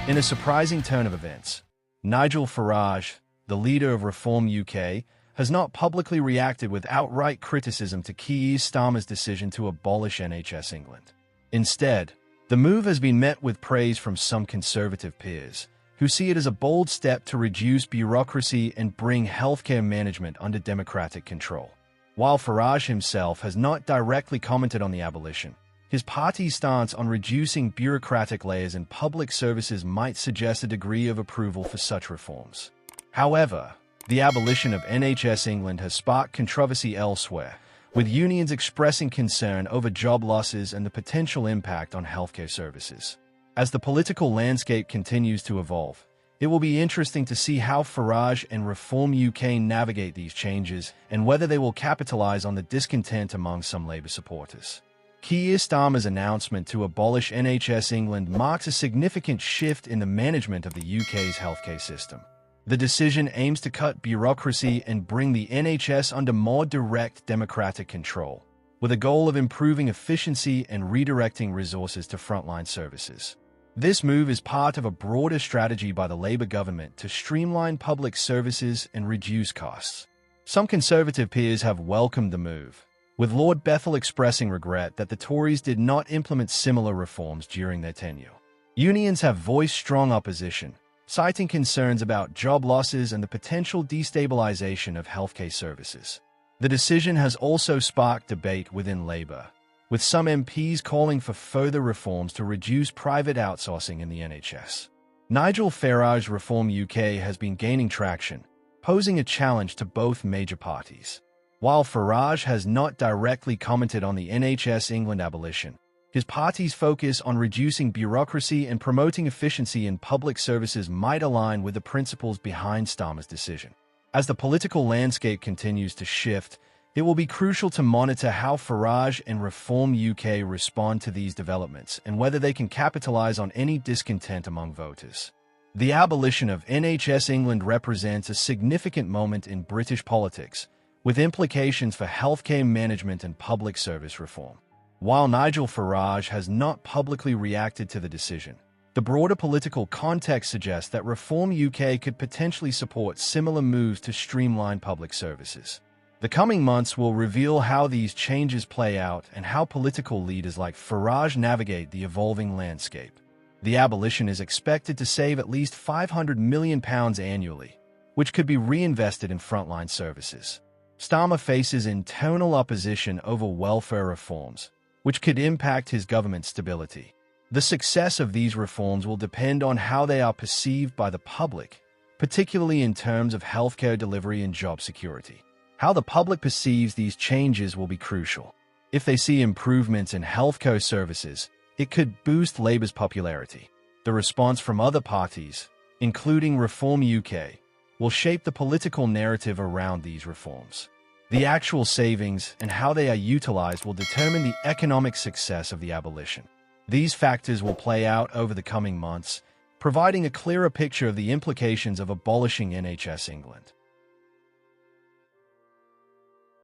In a surprising turn of events, Nigel Farage, the leader of Reform UK, has not publicly reacted with outright criticism to Keir Starmer's decision to abolish NHS England. Instead, the move has been met with praise from some Conservative peers, who see it as a bold step to reduce bureaucracy and bring healthcare management under democratic control. While Farage himself has not directly commented on the abolition, his party's stance on reducing bureaucratic layers in public services might suggest a degree of approval for such reforms. However, the abolition of NHS England has sparked controversy elsewhere, with unions expressing concern over job losses and the potential impact on healthcare services. As the political landscape continues to evolve, it will be interesting to see how Farage and Reform UK navigate these changes and whether they will capitalize on the discontent among some Labour supporters. Keir Starmer's announcement to abolish NHS England marks a significant shift in the management of the UK's healthcare system. The decision aims to cut bureaucracy and bring the NHS under more direct democratic control, with a goal of improving efficiency and redirecting resources to frontline services. This move is part of a broader strategy by the Labour government to streamline public services and reduce costs. Some Conservative peers have welcomed the move, with Lord Bethell expressing regret that the Tories did not implement similar reforms during their tenure. Unions have voiced strong opposition, citing concerns about job losses and the potential destabilization of healthcare services. The decision has also sparked debate within Labour, with some MPs calling for further reforms to reduce private outsourcing in the NHS. Nigel Farage's Reform UK has been gaining traction, posing a challenge to both major parties. While Farage has not directly commented on the NHS England abolition, his party's focus on reducing bureaucracy and promoting efficiency in public services might align with the principles behind Starmer's decision. As the political landscape continues to shift, it will be crucial to monitor how Farage and Reform UK respond to these developments and whether they can capitalize on any discontent among voters. The abolition of NHS England represents a significant moment in British politics, with implications for healthcare management and public service reform. While Nigel Farage has not publicly reacted to the decision, the broader political context suggests that Reform UK could potentially support similar moves to streamline public services. The coming months will reveal how these changes play out and how political leaders like Farage navigate the evolving landscape. The abolition is expected to save at least £500 million annually, which could be reinvested in frontline services. Starmer faces internal opposition over welfare reforms, which could impact his government's stability. The success of these reforms will depend on how they are perceived by the public, particularly in terms of healthcare delivery and job security. How the public perceives these changes will be crucial. If they see improvements in healthcare services, it could boost Labour's popularity. The response from other parties, including Reform UK, will shape the political narrative around these reforms. The actual savings and how they are utilized will determine the economic success of the abolition. These factors will play out over the coming months, providing a clearer picture of the implications of abolishing NHS England.